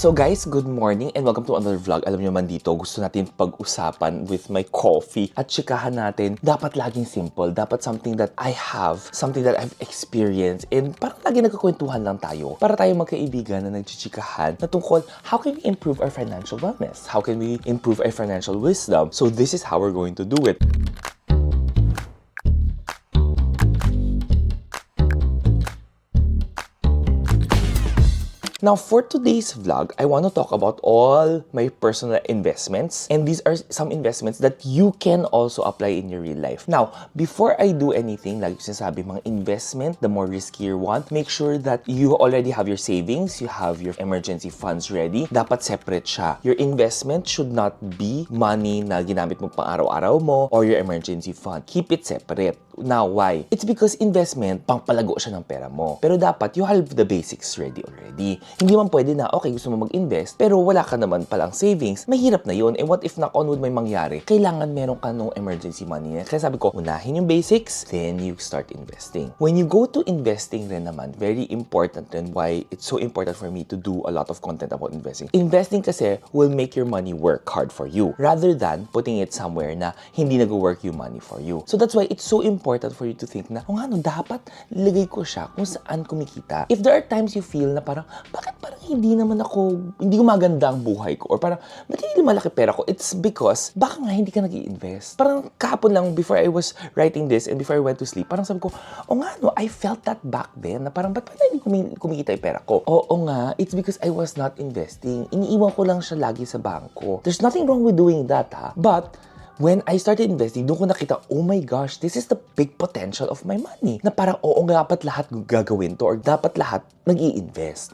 So guys, good morning and welcome to another vlog. Alam niyo man dito, gusto natin pag-usapan with my coffee at chikahan natin. Dapat laging simple. Dapat something that I have, something that I've experienced. And parang lagi nagkakwentuhan lang tayo. Para tayo magkaibigan na nagchichikahan na tungkol how can we improve our financial wellness? How can we improve our financial wisdom? So this is how we're going to do it. Now, for today's vlog, I want to talk about all my personal investments. And these are some investments that you can also apply in your real life. Now, before I do anything, like yung sinasabi, mga investment, the more riskier one, make sure that you already have your savings, you have your emergency funds ready. Dapat separate siya. Your investment should not be money na ginamit mo pang araw-araw mo or your emergency fund. Keep it separate. Now, why? It's because investment, pangpalago siya ng pera mo. Pero dapat, you have the basics ready already. Hindi man pwede na, okay, gusto mo mag-invest, pero wala ka naman palang savings. Mahirap na yun. And what if knock on wood may mangyari? Kailangan meron ka nung emergency money. Kaya sabi ko, unahin yung basics, then you start investing. When you go to investing rin naman, very important and why it's so important for me to do a lot of content about investing. Investing kasi will make your money work hard for you rather than putting it somewhere na hindi nag-work yung money for you. So that's why it's so important for you to think na, dapat lagay ko siya kung saan kumikita. If there are times you feel na parang, bakit parang hindi ko maganda ang buhay ko or parang, ba't hindi malaki pera ko? It's because, baka nga hindi ka nag-i-invest. Parang kahapon lang, before I was writing this and before I went to sleep, parang sabi ko, I felt that back then, na parang, ba't hindi kumikita yung pera ko? Oo nga, it's because I was not investing. Iniiwan ko lang siya lagi sa bangko. There's nothing wrong with doing that, ha? But, when I started investing, doon ko nakita, oh my gosh, this is the big potential of my money. Na parang, dapat lahat gagawin to or dapat lahat nag-i-invest.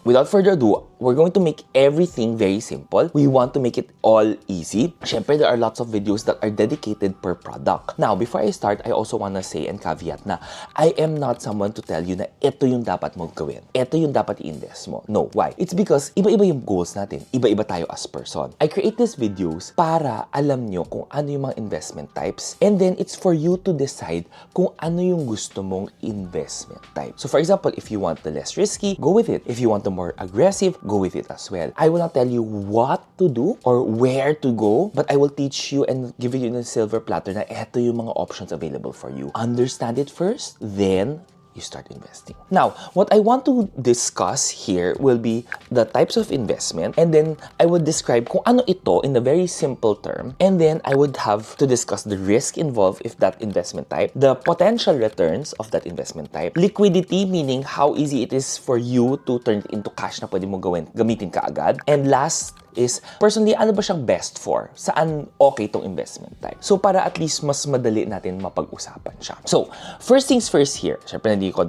Without further ado, we're going to make everything very simple. We want to make it all easy. Syempre, there are lots of videos that are dedicated per product. Now, before I start, I also want to say and caveat na I am not someone to tell you na ito yung dapat mong gawin. Ito yung dapat i-invest mo. No, why? It's because iba-iba yung goals natin. Iba-iba tayo as person. I create these videos para alam nyo kung ano yung mga investment types and then it's for you to decide kung ano yung gusto mong investment type. So, for example, if you want the less risky, go with it. If you want the more aggressive, go with it as well. I will not tell you what to do or where to go, but I will teach you and give you in a silver platter na eto yung mga options available for you. Understand it first, then you start investing. Now, what I want to discuss here will be the types of investment and then I would describe kung ano ito in a very simple term and then I would have to discuss the risk involved if that investment type, the potential returns of that investment type, liquidity meaning how easy it is for you to turn it into cash na pwede mo gamitin ka agad, and last is, personally, ano ba siyang best for? Saan okay itong investment type? So, para at least mas madali natin mapag-usapan siya. So, first things first here, syempre hindi ko.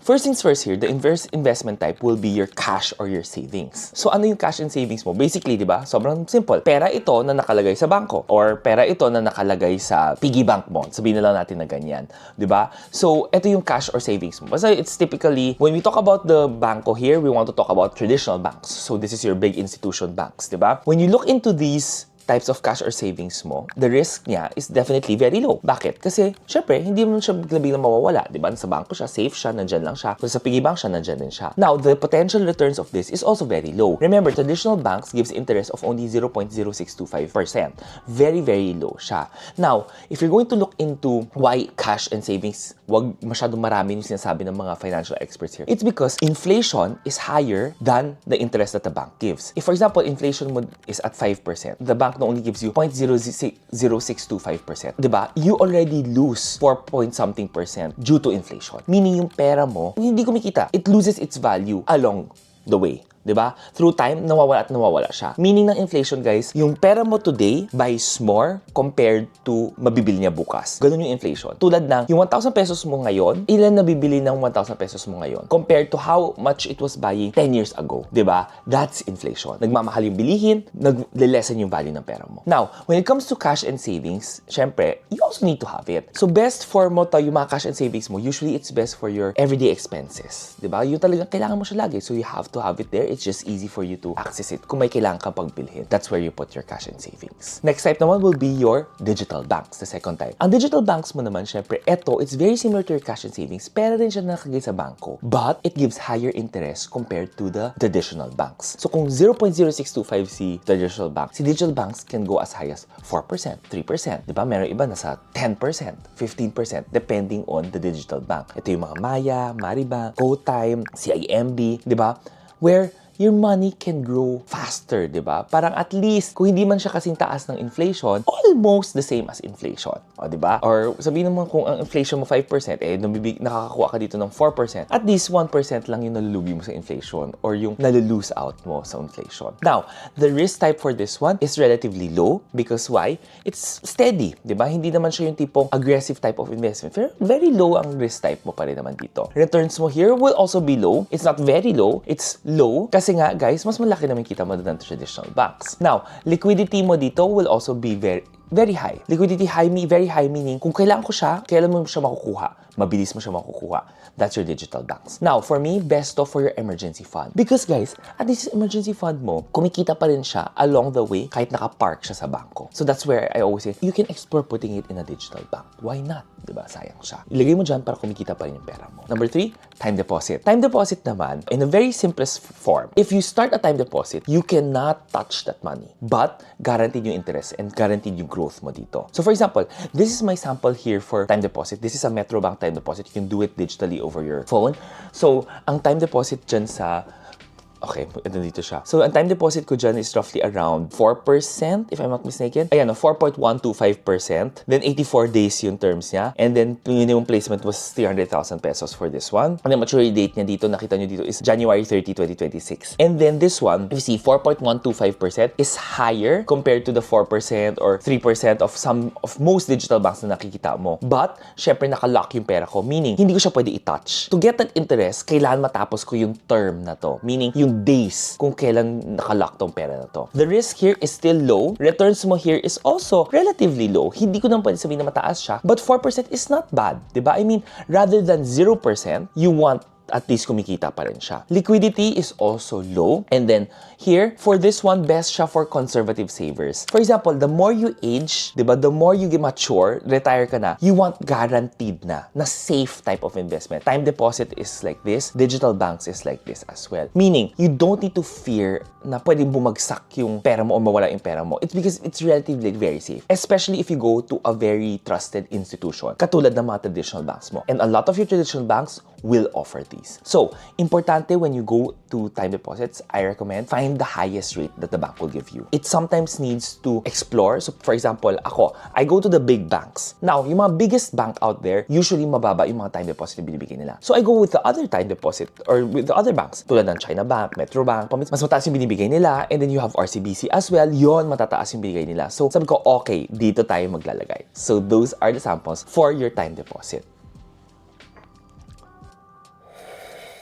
First things first here, the investment type will be your cash or your savings. So, ano yung cash and savings mo? Basically, di ba? Sobrang simple. Pera ito na nakalagay sa bangko or pera ito na nakalagay sa piggy bank mo. Sabihin na lang natin na ganyan. Di ba? So, ito yung cash or savings mo. Basta it's typically, when we talk about the bangko here, we want to talk about traditional banks. So, this is your big institution banks, diba? When you look into these types of cash or savings mo, the risk niya is definitely very low. Bakit? Kasi, syempre, hindi mo siya biglang mawawala. Diba? Sa bangko siya, safe siya, nandyan lang siya. Kung sa piggy bank siya, nandyan din siya. Now, the potential returns of this is also very low. Remember, traditional banks gives interest of only 0.0625%. Very, very low siya. Now, if you're going to look into why cash and savings, wag masyadong marami yung sinasabi ng mga financial experts here, it's because inflation is higher than the interest that the bank gives. If, for example, inflation mo is at 5%, the bank only gives you 0.0625%. Diba? You already lose 4-point-something% due to inflation. Meaning yung pera mo, hindi kumikita. It loses its value along the way. Diba? Through time, nawawala at nawawala siya. Meaning ng inflation, guys, yung pera mo today buys more compared to mabibili niya bukas. Ganun yung inflation. Tulad ng, yung 1,000 pesos mo ngayon, ilan nabibili ng 1,000 pesos mo ngayon compared to how much it was buying 10 years ago. Diba? That's inflation. Nagmamahal yung bilihin, nagle-lessen yung value ng pera mo. Now, when it comes to cash and savings, syempre, you also need to have it. So, best for mo to, yung mga cash and savings mo, usually it's best for your everyday expenses. Diba? Yung talagang kailangan mo siya lagi. So, you have to have it there it's just easy for you to access it kung may kailangan kang pagbilhin. That's where you put your cash and savings. Next type naman will be your digital banks, the second type. Ang digital banks mo naman, syempre, it's very similar to your cash and savings. Pera rin siya nakagay sa bangko. But it gives higher interest compared to the traditional banks. So kung 0.0625 si traditional bank, si digital banks can go as high as 4%, 3%. Diba? Meron iba nasa 10%, 15%, depending on the digital bank. Ito yung mga Maya, Maribank, GoTime, CIMB, diba? Where your money can grow faster, di ba? Parang at least, kung hindi man siya kasing taas ng inflation, almost the same as inflation. O, di ba? Or sabihin naman kung ang inflation mo 5%, nakakakuha ka dito ng 4%, at least 1% lang yung nalulugi mo sa inflation or yung nalulose out mo sa inflation. Now, the risk type for this one is relatively low because why? It's steady, di ba? Hindi naman siya yung tipong aggressive type of investment. Very low ang risk type mo pa rin naman dito. Returns mo here will also be low. It's not very low. It's low kasi nga, guys, mas malaki naman kita mo doon ng traditional banks. Now, liquidity mo dito will also be very high. Liquidity very high meaning kung kailangan ko siya, kailan mo siya makukuha. Mabilis mo siya makukuha. That's your digital banks. Now, for me, best of for your emergency fund. Because guys, at this emergency fund mo, kumikita pa rin siya along the way kahit nakapark siya sa bangko. So that's where I always say, you can explore putting it in a digital bank. Why not? Diba? Sayang siya. Ilagay mo dyan para kumikita pa rin yung pera mo. Number 3, time deposit. Time deposit naman, in a very simplest form, if you start a time deposit, you cannot touch that money. But, guaranteed yung interest and guaranteed yung growth mo dito. So for example, this is my sample here for time deposit. This is a Metrobank time deposit. You can do it digitally over your phone. So, ang time deposit dyan sa okay, dito siya. So, ang time deposit ko dyan is roughly around 4%, if I'm not mistaken. Ayan, 4.125%. Then, 84 days yung terms niya. And then, minimum placement was 300,000 pesos for this one. And the maturity date niya dito, nakita nyo dito, is January 30, 2026. And then, this one, you see, 4.125% is higher compared to the 4% or 3% of most digital banks na nakikita mo. But, syempre, nakalock yung pera ko. Meaning, hindi ko siya pwede i-touch. To get that interest, kailangan matapos ko yung term na to. Meaning, yung days kung kailan nakalock tong pera na to. The risk here is still low. Returns mo here is also relatively low. Hindi ko naman pwede sabihin na mataas siya. But 4% is not bad. Diba? I mean, rather than 0%, you want at least kumikita pa rin siya. Liquidity is also low. And then, here, for this one, best siya for conservative savers. For example, the more you age, diba, the more you get mature, retire ka na, you want guaranteed na safe type of investment. Time deposit is like this. Digital banks is like this as well. Meaning, you don't need to fear na pwedeng bumagsak yung pera mo o mawala yung pera mo. It's because it's relatively very safe. Especially if you go to a very trusted institution. Katulad ng mga traditional banks mo. And a lot of your traditional banks will offer these. So, importante when you go to time deposits, I recommend find the highest rate that the bank will give you. It sometimes needs to explore. So, for example, I go to the big banks. Now, yung mga biggest bank out there, usually mababa yung mga time deposit na binibigay nila. So, I go with the other time deposit or with the other banks. Tulad ng China Bank, Metrobank, mas mataas yung binibigay nila. And then you have RCBC as well. Yon, matataas yung binibigay nila. So, sabi ko, okay, dito tayo maglalagay. So, those are the samples for your time deposit.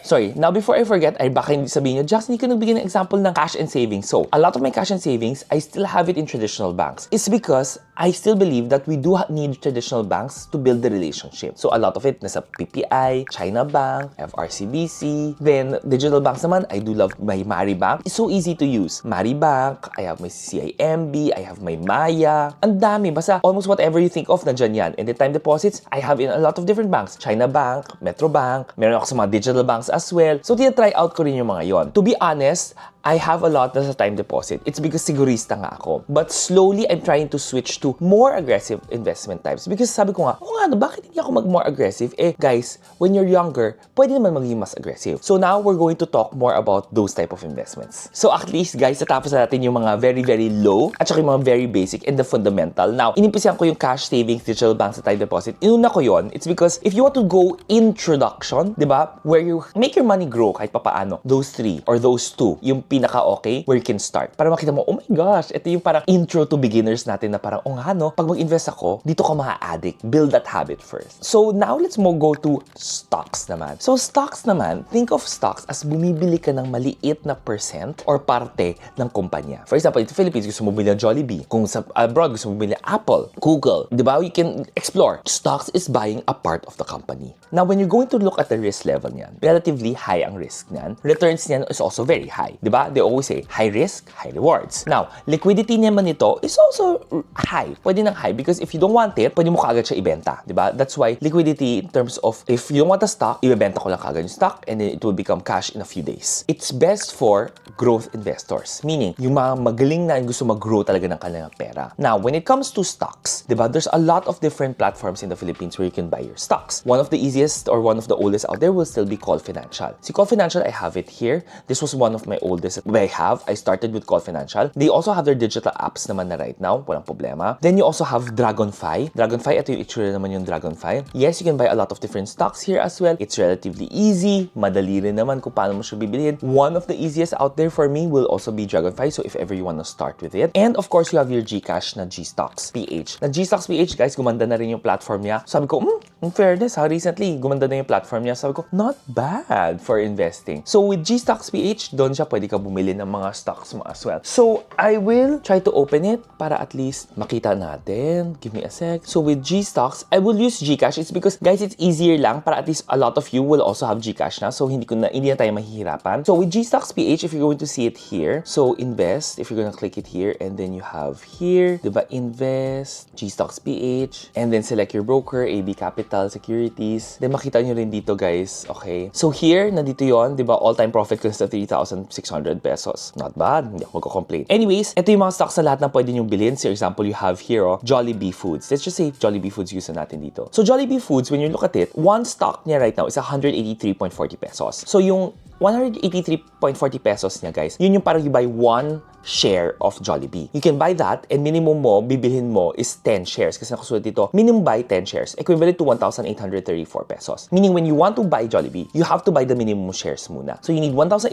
Sorry, now before I forget, ay baka hindi sabihin nyo, Jackson, hindi ka nagbigay ng example ng cash and savings. So, a lot of my cash and savings, I still have it in traditional banks. It's because I still believe that we do need traditional banks to build the relationship. So, a lot of it nasa PPI, China Bank, I have RCBC. Then, digital banks naman, I do love my Maribank. It's so easy to use. Maribank, I have my CIMB, I have my Maya. Ang dami, basta almost whatever you think of, nandyan yan. And the time deposits, I have in a lot of different banks. China Bank, Metrobank, meron ako sa mga digital banks as well. So, tina-try out ko rin yung mga yon. To be honest, I have a lot na sa time deposit. It's because sigurista nga ako. But slowly, I'm trying to switch to more aggressive investment types. Because sabi ko nga, bakit hindi ako mag-more aggressive? Guys, when you're younger, pwede naman maging mas aggressive. So now, we're going to talk more about those type of investments. So at least, guys, natapos na natin yung mga very, very low at saka yung mga very basic and the fundamental. Now, inimpisihan ko yung cash savings, digital banks, sa time deposit. Inuna ko yon. It's because if you want to go introduction, di ba? Where you make your money grow kahit papaano, those 3 or those 2, yung pinaka-okay where you can start. Para makita mo, oh my gosh, ito yung parang intro to beginners natin na parang, oo nga no, pag mag-invest ako, dito ka ma-addict. Build that habit first. So now let's go to stocks naman. So stocks naman, think of stocks as bumibili ka ng maliit na percent or parte ng kumpanya. For example, in the Philippines, gusto mo bumili ng Jollibee. Kung sa abroad, gusto mo bumili ng Apple, Google. Diba? You can explore. Stocks is buying a part of the company. Now, when you're going to look at the risk level niyan, relatively high ang risk niyan. Returns niyan is also very high. Diba? They always say, high risk, high rewards. Now, liquidity naman nito is also high. Pwede nang high because if you don't want it, pwede mo kaagad siya ibenta. Diba? That's why liquidity in terms of if you don't want a stock, ibebenta ko lang kaagad yung stock and then it will become cash in a few days. It's best for growth investors. Meaning, yung mga magaling na gusto mag-grow talaga ng kanilang pera. Now, when it comes to stocks, diba? There's a lot of different platforms in the Philippines where you can buy your stocks. One of the easiest or one of the oldest out there will still be Call Financial. Si Call Financial, I have it here. This was one of my oldest I started with Call Financial. They also have their digital apps naman na right now. Walang problema. Then you also have Dragonfy. Dragonfy, ito yung itsura naman yung Dragonfy. Yes, you can buy a lot of different stocks here as well. It's relatively easy. Madali rin naman kung paano mo siya bibilihin. One of the easiest out there for me will also be Dragonfy. So if ever you want to start with it. And of course, you have your GCash na GStocks PH. Na GStocks PH, guys, gumanda na rin yung platform niya. Sabi ko, in fairness, recently, gumanda na yung platform niya. Sabi ko, not bad for investing. So with GStocks PH, doon siya pwede ka bumili ng mga stocks mo as well. So I will try to open it para at least makita natin. Give me a sec. So with GStocks, I will use GCash. It's because, guys, it's easier lang para at least a lot of you will also have GCash na. So hindi na tayo mahihirapan. So with GStocks PH, if you're going to see it here, so invest, if you're gonna click it here, and then you have here, diba, invest, GStocks PH, and then select your broker, AB Capital Securities. Then makita nyo rin dito, guys. Okay. So here, nandito yon, diba, all-time profit ko sa 3,600 pesos. Not bad. Hindi ako magko-complain. Anyways, ito yung mga stocks na lahat na pwede nyong bilhin. For example, you have here, Jollibee Foods. Let's just say Jollibee Foods use natin dito. So Jollibee Foods, when you look at it, one stock niya right now is 183.40 pesos. So yung 183.40 pesos niya, guys, yun yung parang you buy one share of Jollibee. You can buy that and minimum mo, bibilhin mo is 10 shares. Kasi nakasulat dito, minimum buy 10 shares, equivalent to 1,834 pesos. Meaning when you want to buy Jollibee, you have to buy the minimum shares muna. So you need 1,834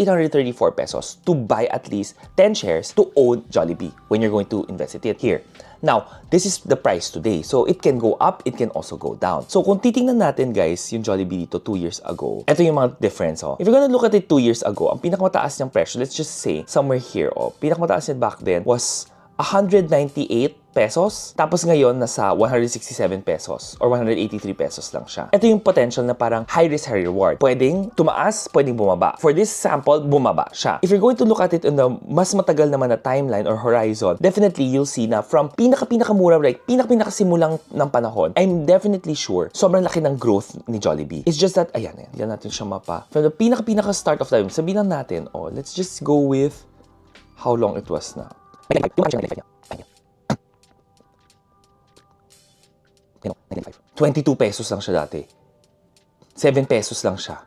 pesos to buy at least 10 shares to own Jollibee when you're going to invest it here. Now, this is the price today. So, it can go up, it can also go down. So, kung titingnan natin, guys, yung Jollibee dito 2 years ago, ito yung mga difference, If you're gonna look at it 2 years ago, ang pinakamataas niyang presyo, let's just say, somewhere here, pinakamataas niya back then was 198 pesos. Tapos ngayon, nasa 167 pesos or 183 pesos lang siya. Ito yung potential na parang high risk, high reward. Pwedeng tumaas, pwedeng bumaba. For this sample, bumaba siya. If you're going to look at it in the mas matagal naman na timeline or horizon, definitely you'll see na from pinaka-pinakamura, like pinaka-pinakasimulang ng panahon, I'm definitely sure sobrang laki ng growth ni Jollibee. It's just that, ayan, yan natin siya mapa. From the pinaka start of time, sabihin lang natin, let's just go with how long it was na. 22 pesos lang siya dati. 7 pesos lang siya.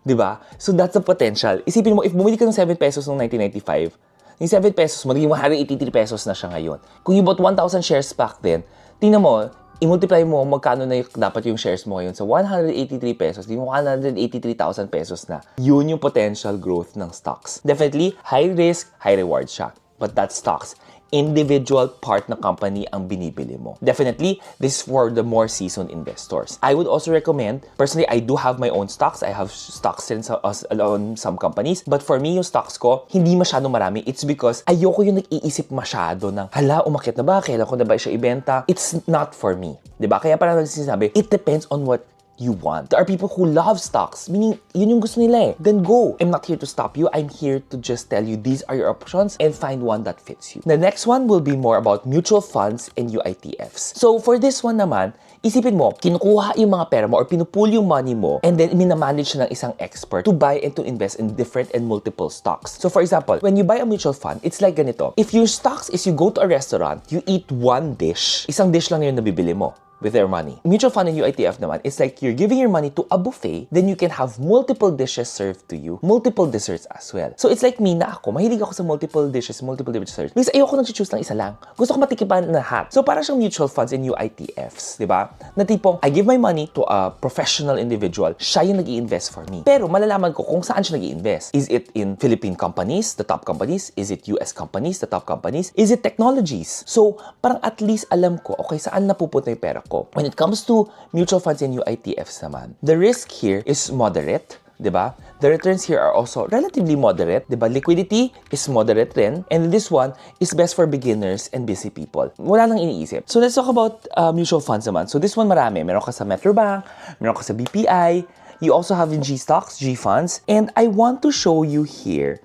Diba? So that's the potential. Isipin mo, if bumili ka ng 7 pesos noong 1995, yung 7 pesos mo, naging 183 pesos na siya ngayon. Kung you bought 1,000 shares back then, tingnan mo, i-multiply mo magkano na dapat yung shares mo ngayon sa 183 pesos, yung 183,000 pesos na. Yun yung potential growth ng stocks. Definitely, high risk, high reward siya. But that's stocks. Individual part ng company ang binibili mo. Definitely, this is for the more seasoned investors. I would also recommend, personally, I do have my own stocks. I have stocks in some companies. But for me, yung stocks ko, hindi masyadong marami. It's because ayoko yung nag-iisip masyado ng, hala, umakyat na ba? Kailan ko na ba siya ibenta? It's not for me. Diba? Kaya parang nagsasabi, it depends on what you want. There are people who love stocks, meaning yun yung gusto nila eh. Then go. I'm not here to stop you. I'm here to just tell you these are your options and find one that fits you. The next one will be more about mutual funds and UITFs. So for this one naman, isipin mo, kinukuha yung mga pera mo or pinupool yung money mo and then minamanage siya ng isang expert to buy and to invest in different and multiple stocks. So for example, when you buy a mutual fund, it's like ganito. If your stocks is you go to a restaurant, you eat one dish, isang dish lang yun na bibili mo. with their money. Mutual fund and UITF naman, it's like you're giving your money to a buffet, then you can have multiple dishes served to you, multiple desserts as well. So it's like me na ako, mahilig ako sa multiple dishes, multiple desserts. Because ayoko nag-choose ng isa lang. Gusto ko matikipan na lahat. So para siyang mutual funds and UITFs, di ba? Na tipong, I give my money to a professional individual, siya yung nag-i-invest for me. Pero malalaman ko kung saan siya nag-i-invest. Is it in Philippine companies, the top companies? Is it US companies, the top companies? Is it technologies? So parang at least alam ko, okay, saan napupunta yung pera ko. When it comes to mutual funds and UITFs naman, the risk here is moderate, diba? The returns here are also relatively moderate, diba? Liquidity is moderate rin, and this one is best for beginners and busy people. Wala nang iniisip. So let's talk about mutual funds naman. So this one marami. Meron ka sa Metrobank, meron ka sa BPI, you also have in G stocks, G funds, and I want to show you here.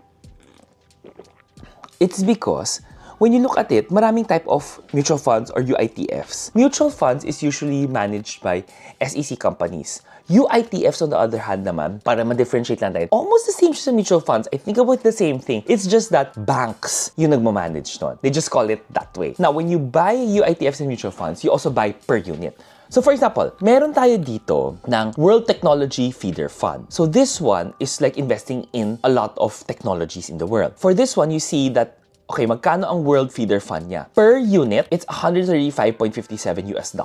It's because when you look at it, maraming type of mutual funds or UITFs. Mutual funds is usually managed by SEC companies. UITFs on the other hand naman, para ma-differentiate lang tayo, almost the same siya sa mutual funds. I think about the same thing. It's just that banks yung nagmamanage nun. They just call it that way. Now, when you buy UITFs and mutual funds, you also buy per unit. So for example, meron tayo dito ng World Technology Feeder Fund. So this one is like investing in a lot of technologies in the world. For this one, you see that okay, magkano ang World Feeder Fund niya? Per unit, it's $135.57 US.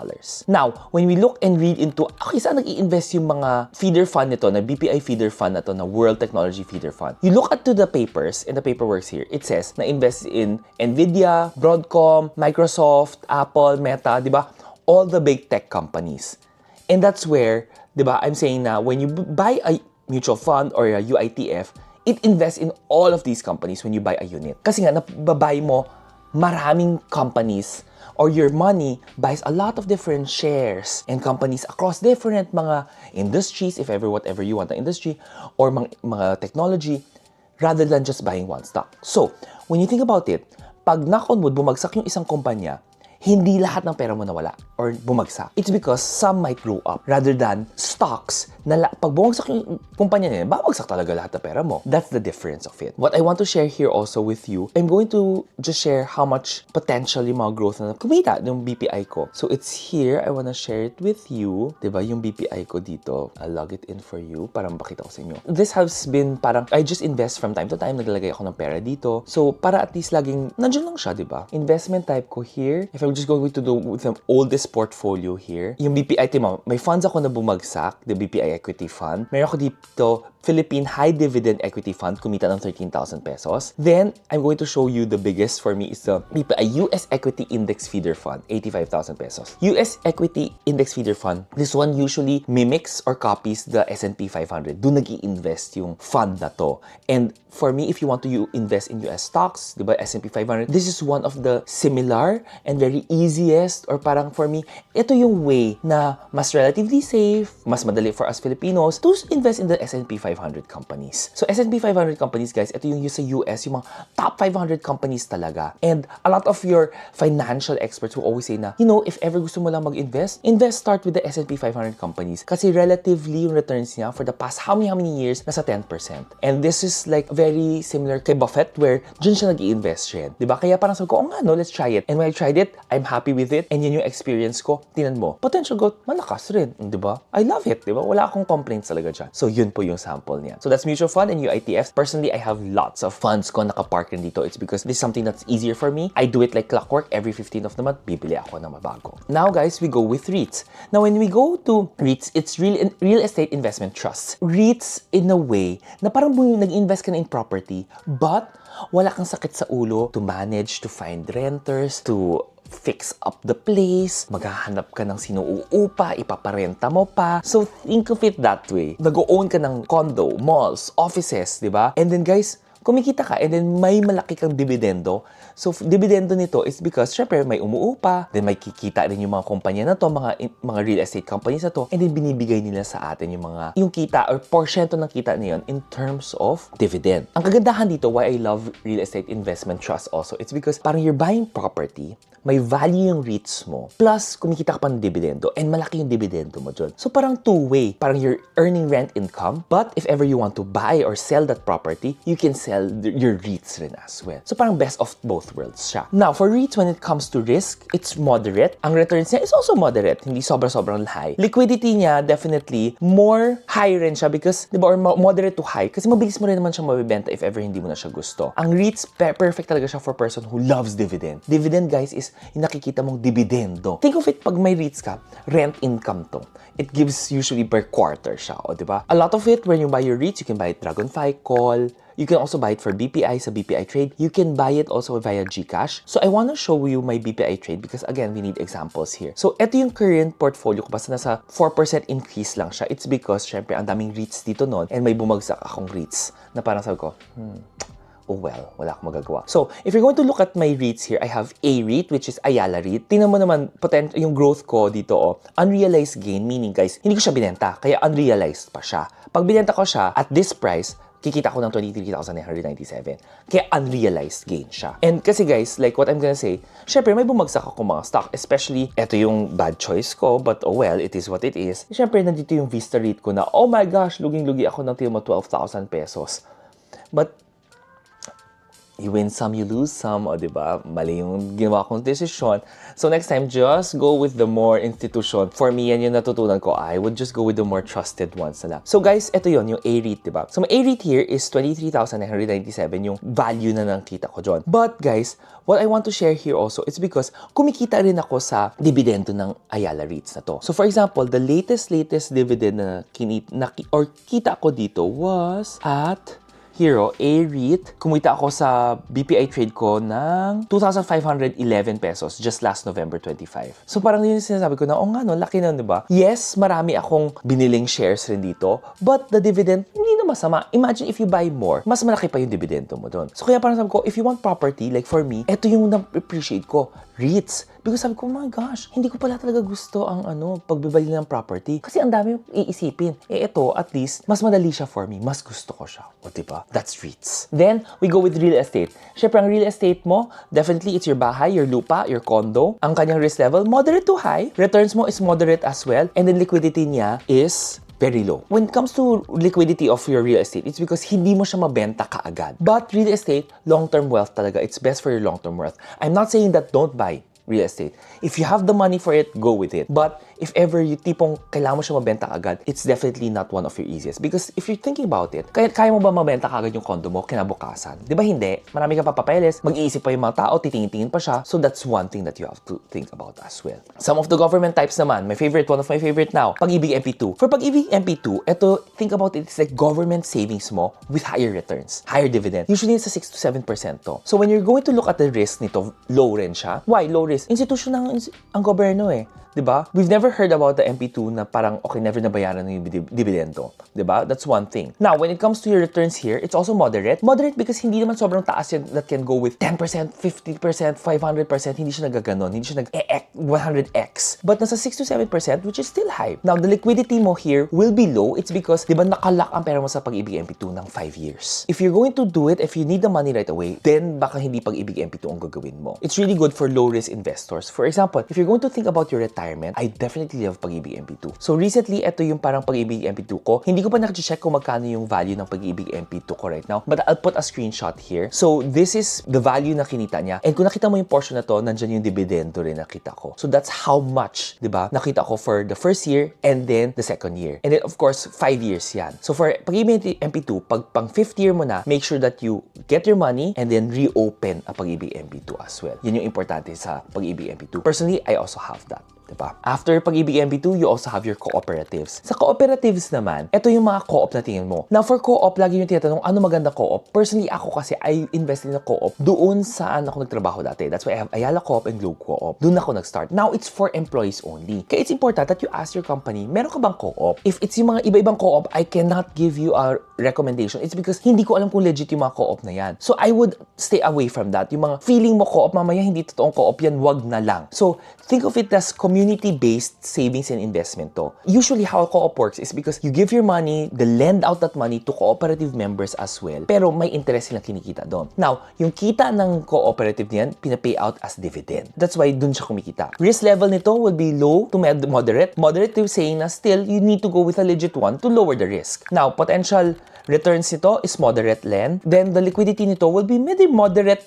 Now, when we look and read into, okay, saan nag-i-invest yung mga feeder fund nito, na BPI feeder fund na to, na World Technology Feeder Fund? You look at to the papers, and the paperwork here, it says na invest in Nvidia, Broadcom, Microsoft, Apple, Meta, di ba? All the big tech companies. And that's where, di ba, I'm saying na when you buy a mutual fund or a UITF, it invests in all of these companies when you buy a unit. Kasi nga, nababuy mo maraming companies or your money buys a lot of different shares and companies across different mga industries, if ever whatever you want the industry, or mga technology, rather than just buying one stock. So, when you think about it, pag knock on wood, bumagsak yung isang kumpanya, hindi lahat ng pera mo nawala or bumagsak. It's because some might grow up rather than stocks na pag bumagsak yung kumpanya niya, babagsak talaga lahat ng pera mo. That's the difference of it. What I want to share here also with you, I'm going to just share how much potential yung mga growth na kumita ng BPI ko. So it's here. I want to share it with you. Diba yung BPI ko dito? I'll log it in for you para mapakita ko sa inyo. This has been parang, I just invest from time to time. Naglalagay ako ng pera dito. So para at least laging, nandiyan lang siya, diba? Investment type ko here. If I'm just going to do with the oldest portfolio here, yung BPI, tima, may funds ako na bumagsak, the BPI Equity Fund. Meron ako dito, Philippine High Dividend Equity Fund, kumita ng 13,000 pesos. Then, I'm going to show you the biggest for me is the BPI US Equity Index Feeder Fund, 85,000 pesos. US Equity Index Feeder Fund, this one usually mimics or copies the S&P 500. Doon nag-i-invest yung fund na to. And for me, if you want to invest in US stocks, diba, S&P 500, this is one of the similar and very easiest, or parang for me, ito yung way na mas relatively safe, mas madali for us Filipinos to invest in the S&P 500 companies. So S&P 500 companies, guys, ito yung sa US, yung mga top 500 companies talaga. And a lot of your financial experts will always say na, you know, if ever gusto mo lang mag-invest, start with the S&P 500 companies. Kasi relatively yung returns niya for the past how many years, nasa 10%. And this is like very similar kay Buffett where dyan siya nag-i-invest siya. Diba? Kaya parang sabi ko, oh nga, no, let's try it. And when I tried it, I'm happy with it. And yun yung experience ko. Tinan mo, potential growth, malakas rin. Diba? I love it. Diba? Wala akong complaints talaga dyan. So yun po yung sample niya. So that's mutual fund and UITFs. Personally, I have lots of funds ko nakapark rin dito. It's because this is something that's easier for me. I do it like clockwork. Every 15th of the month, bibili ako ng mabago. Now guys, we go with REITs. Now when we go to REITs, it's real estate investment trusts. REITs in a way na parang nag-invest ka na in property, but wala kang sakit sa ulo to manage, to find renters, to fix up the place, maghahanap ka ng sino uupa, ipaparenta mo pa. So think of it that way. Nag-own ka ng condo, malls, offices, di ba? And then guys, kumikita ka and then may malaki kang dividendo. So, dividendo nito is because, syempre, may umuupa, then may kikita rin yung mga kumpanya na to, mga real estate companies na to, and then binibigay nila sa atin yung kita or porsyento ng kita na yun in terms of dividend. Ang kagandahan dito, why I love real estate investment trust also, it's because parang you're buying property, may value yung REITs mo, plus kumikita ka pa ng dividendo, and malaki yung dividendo mo dyan. So parang two-way, parang you're earning rent income, but if ever you want to buy or sell that property, you can sell while your REITs rin as well. So parang best of both worlds siya. Now, for REITs, when it comes to risk, it's moderate. Ang returns niya is also moderate, hindi sobrang high. Liquidity niya, definitely, more high rin siya because, di ba, or moderate to high, kasi mabilis mo rin naman siya mabibenta if ever hindi mo na siya gusto. Ang REITs, perfect talaga siya for person who loves dividend. Dividend, guys, is yung nakikita mong dividendo. Think of it, pag may REITs ka, rent income to. It gives usually per quarter siya, o diba? A lot of it, when you buy your REITs, you can buy it Dragonfly, Call, you can also buy it for BPI sa BPI Trade. You can buy it also via GCash. So I want to show you my BPI Trade because again, we need examples here. So ito yung current portfolio ko. Basta nasa 4% increase lang siya. It's because, syempre, ang daming REITs dito noon and may bumagsak akong REITs na parang sabi ko, oh well, wala akong magagawa. So, if you're going to look at my REITs here, I have a REIT, which is Ayala REIT. Tingnan mo naman, yung growth ko dito, unrealized gain, meaning guys, hindi ko siya binenta, kaya unrealized pa siya. Pag binenta ko siya, at this price, kikita ko ng 23,997. Kaya unrealized gain siya. And kasi guys, like what I'm gonna say, syempre may bumagsak ako mga stock, especially, eto yung bad choice ko, but oh well, it is what it is. Syempre, nandito yung Vista REIT ko na, oh my gosh, luging-lugi ako ng timo 12,000 pesos. But, you win some, you lose some, o diba? Mali yung ginawa kong desisyon. So next time, just go with the more institution. For me, yan yung natutunan ko. I would just go with the more trusted ones na lang. So guys, ito yon yung A-REIT, diba? So my A-REIT here is 23,997 yung value na nakita ko dyan. But guys, what I want to share here also, it's because kumikita rin ako sa dividendo ng Ayala REITs na to. So for example, the latest dividend na kita ko dito was at Hero, A-REIT, kumita ako sa BPI Trade ko ng 2,511 pesos just last November 25. So parang yun yung sinasabi ko na, nga no, laki na, diba? Yes, marami akong biniling shares rin dito, but the dividend, hindi na masama. Imagine if you buy more, mas malaki pa yung dividendo mo doon. So kaya parang sabi ko, if you want property, like for me, eto yung na-appreciate ko, REITs. Because sabi ko, oh my gosh, hindi ko pala talaga gusto ang pagbibili ng property. Kasi ang dami iisipin. Ito, at least, mas madali siya for me. Mas gusto ko siya. O diba? That's REITs. Then, we go with real estate. Siyempre, ang real estate mo, definitely it's your bahay, your lupa, your condo. Ang kanyang risk level, moderate to high. Returns mo is moderate as well. And then liquidity niya is very low. When it comes to liquidity of your real estate, it's because hindi mo siya mabenta kaagad. But real estate, long-term wealth talaga. It's best for your long-term wealth. I'm not saying that don't buy real estate. If you have the money for it, go with it. But if ever you tipong kailangan mo siya mabenta agad, it's definitely not one of your easiest. Because if you're thinking about it, kaya mo ba mabenta agad yung condo mo kinabukasan? Di ba hindi? Marami ka papapeles, mag-iisip pa yung mga tao, titingin-tingin pa siya. So that's one thing that you have to think about as well. Some of the government types naman, one of my favorite now, Pag-ibig MP2. For Pag-ibig MP2, ito, think about it, it's like government savings mo with higher returns, higher dividend. Usually it's a 6 to 7% to. So when you're going to look at the risk nito, low rin siya. Why low risk? Institution ang gobyerno eh. Diba? We've never heard about the MP2 na parang, okay, never nabayaran ng dividendo. Diba? That's one thing. Now, when it comes to your returns here, it's also moderate. Moderate because hindi naman sobrang taas yan that can go with 10%, 50%, 500%. Hindi siya nagaganon. Hindi siya 100x. But nasa 6 to 7%, which is still high. Now, the liquidity mo here will be low. It's because, diba, nakalock ang pera mo sa Pag-ibig MP2 ng 5 years. If you're going to do it, if you need the money right away, then baka hindi Pag-ibig MP2 ang gagawin mo. It's really good for low-risk investors. For example, if you're going to think about your retirement, I definitely love Pag-ibig MP2. So recently, ito yung parang Pag-ibig MP2 ko. Hindi ko pa nakacheck kung magkano yung value ng Pag-ibig MP2 ko right now. But I'll put a screenshot here. So this is the value na kinita niya. And kung nakita mo yung portion na to, nandyan yung dividendo rin nakita ko. So that's how much, di ba, nakita ko for the first year and then the second year. And then of course, 5 years yan. So for Pag-ibig MP2, pag pang 5th year mo na, make sure that you get your money and then reopen a Pag-ibig MP2 as well. Yan yung importante sa Pag-ibig MP2. Personally, I also have that. Diba? After Pag-ibig MP2, you also have your cooperatives. Sa cooperatives naman, ito yung mga co-op na tingin mo. Now, for co-op, lagi yung tinatanong, ano maganda co-op? Personally, ako kasi, I invested in a co-op doon saan ako nagtrabaho dati. That's why I have Ayala Co-op and Globe Co-op. Doon ako nag-start. Now, it's for employees only. Kaya it's important that you ask your company, meron ka bang co-op? If it's yung mga iba-ibang co-op, I cannot give you a recommendation. It's because hindi ko alam kung legit yung mga co-op na yan. So, I would stay away from that. Yung mga feeling mo co-op, mamaya hindi totoong co-op yan, wag na lang. So, think of it as community community-based savings and investment to. Usually, how co-op works is because you give your money, they lend out that money to cooperative members as well, pero may interest silang kinikita doon. Now, yung kita ng cooperative niyan, pinapay out as dividend. That's why dun siya kumikita. Risk level nito will be low to moderate. Moderate to saying na still, you need to go with a legit one to lower the risk. Now, potential returns nito is moderate lend. Then, the liquidity nito will be maybe moderate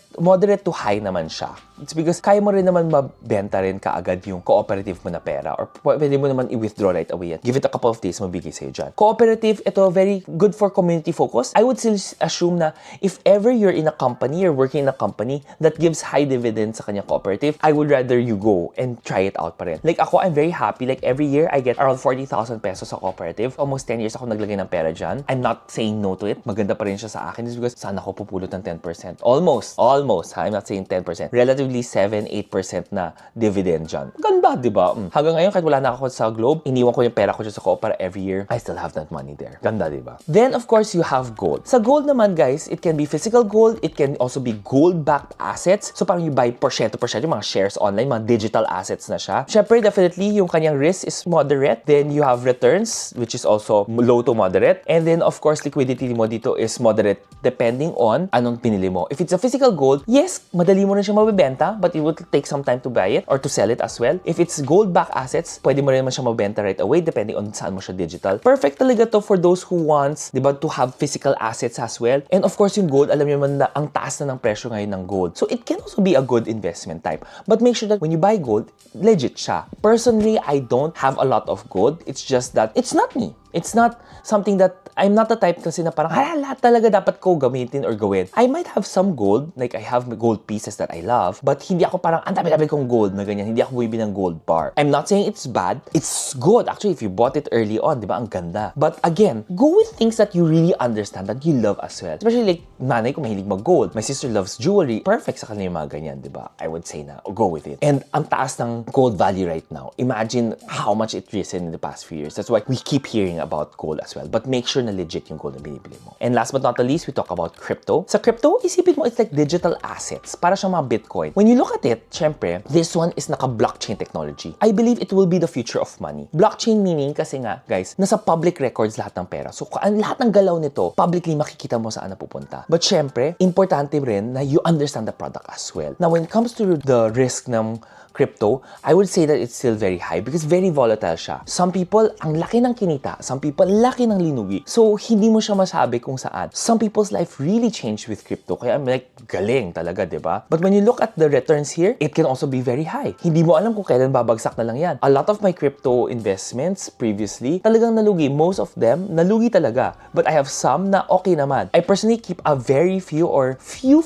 to high naman siya. It's because kaya mo rin naman mabenta rin kaagad yung cooperative mo na pera or pwede mo naman i-withdraw right away yan. Give it a couple of days, mabigay sa'yo dyan. Cooperative, ito very good for community focus. I would still assume na if ever you're in a company, you're working in a company that gives high dividends sa kanya cooperative, I would rather you go and try it out pa rin. Like ako, I'm very happy. Like every year, I get around 40,000 pesos sa cooperative. Almost 10 years ako naglagay ng pera dyan. I'm not saying no to it. Maganda pa rin siya sa akin. It's because saan ako pupulot ng 10%. Almost. I'm not saying 10%. Relatively 7-8% na dividend dyan. Ganda, di ba? Hanggang ngayon, kahit wala na ako sa Globe, iniwan ko yung pera ko dyan sa Coopera every year. I still have that money there. Ganda, di ba? Then, of course, you have gold. Sa gold naman, guys, it can be physical gold. It can also be gold-backed assets. So, parang you buy porsyento, yung mga shares online, mga digital assets na siya. Syempre, definitely, yung kanyang risk is moderate. Then, you have returns, which is also low to moderate. And then, of course, liquidity mo dito is moderate depending on anong pinili mo. If it's a physical gold, yes, madali mo rin siya mabibenta, but it would take some time to buy it or to sell it as well. If it's gold-backed assets, pwede mo rin naman siya mabenta right away depending on saan mo siya digital. Perfect talaga to for those who wants, di ba, to have physical assets as well. And of course, yung gold, alam niyo naman na ang taas na ng presyo ngayon ng gold. So it can also be a good investment type. But make sure that when you buy gold, legit siya. Personally, I don't have a lot of gold. It's just that it's not me. It's not something that I'm not the type kasi na parang lahat talaga dapat ko gamitin or gawin. I might have some gold, like I have gold pieces that I love, but hindi ako parang ang dami-dami kong gold na ganyan. Hindi ako bumibili ng gold bar. I'm not saying it's bad. It's good. Actually, if you bought it early on, di ba, ang ganda. But again, go with things that you really understand, that you love as well. Especially like, nanay ko mahilig mag-gold. My sister loves jewelry. Perfect sa kanila yung mga ganyan, di ba? I would say na, go with it. And ang taas ng gold value right now. Imagine how much it risen in the past few years. That's why we keep hearing about gold as well. But make sure na legit yung gold na binibili mo. And last but not the least, we talk about crypto. Sa crypto, isipin mo, it's like digital assets. Para siyang mga Bitcoin. When you look at it, syempre, this one is naka-blockchain technology. I believe it will be the future of money. Blockchain meaning, kasi nga, guys, nasa public records lahat ng pera. So, lahat ng galaw nito, publicly makikita mo saan napupunta. But syempre, importante rin na you understand the product as well. Now, when it comes to the risk ng crypto, I would say that it's still very high because very volatile siya. Some people, ang laki ng kinita. Some people, laki ng linuwi. So, hindi mo siya masabi kung saan. Some people's life really changed with crypto. Kaya I'm like, galing talaga, di ba? But when you look at the returns here, it can also be very high. Hindi mo alam kung kailan babagsak na lang yan. A lot of my crypto investments previously, talagang nalugi. Most of them, nalugi talaga. But I have some na okay naman. I personally keep a very few or few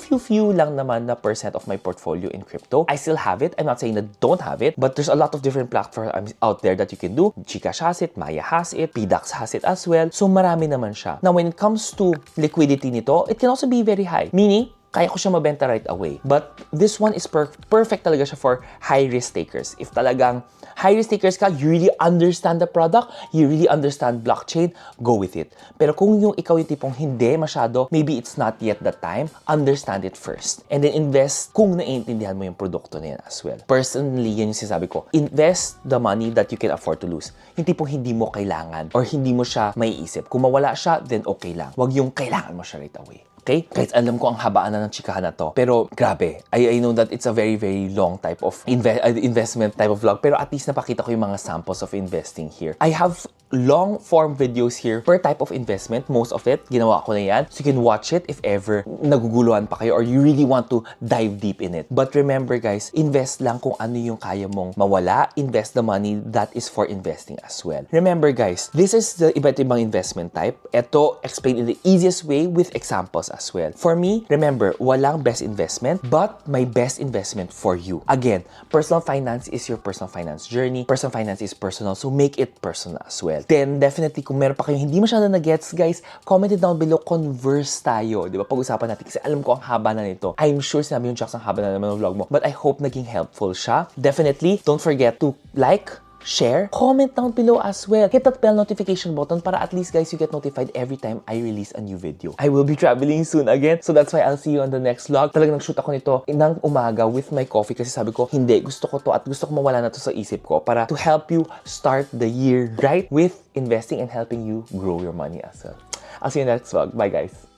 lang naman na percent of my portfolio in crypto. I still have it. I'm not saying that don't have it, but there's a lot of different platforms out there that you can do. Gcash has it, Maya has it, PDAX has it as well. So marami naman siya. Now, when it comes to liquidity nito, it can also be very high. Meaning, kaya ko siya mabenta right away. But this one is perfect talaga siya for high-risk takers. If talagang high-risk takers ka, you really understand the product, you really understand blockchain, go with it. Pero kung yung ikaw yung tipong hindi masyado, maybe it's not yet the time, understand it first. And then invest kung naiintindihan mo yung produkto na yan as well. Personally, yan yung sinasabi ko. Invest the money that you can afford to lose. Yung tipong hindi mo kailangan or hindi mo siya maiisip. Kung mawala siya, then okay lang. Huwag yung kailangan mo siya right away. Okay? Kahit alam ko ang habaan na ng chikahan na to. Pero grabe, I know that it's a very, very long type of investment type of vlog. Pero at least napakita ko yung mga samples of investing here. I have long form videos here per type of investment. Most of it, ginawa ko na yan. So you can watch it if ever naguguluhan pa kayo or you really want to dive deep in it. But remember guys, invest lang kung ano yung kaya mong mawala. Invest the money that is for investing as well. Remember guys, this is the iba't ibang investment type. Ito, explain in the easiest way with examples as well. For me, remember, walang best investment, but my best investment for you. Again, personal finance is your personal finance journey. Personal finance is personal, so make it personal as well. Then, definitely, kung meron pa kayong hindi masyado na-gets, guys, comment it down below, converse tayo. Di ba? Pag-usapan natin kasi alam ko ang haba na nito. I'm sure sinabi yung Jax ang haba na naman ng vlog mo, but I hope naging helpful siya. Definitely, don't forget to like, share, comment down below as well. Hit that bell notification button para at least guys you get notified every time I release a new video. I will be traveling soon again, so that's why I'll see you on the next vlog. Talagang nag-shoot ako nito ng umaga with my coffee kasi sabi ko, hindi, gusto ko to at gusto ko mawala na to sa isip ko para to help you start the year right with investing and helping you grow your money as well. I'll see you in the next vlog. Bye guys!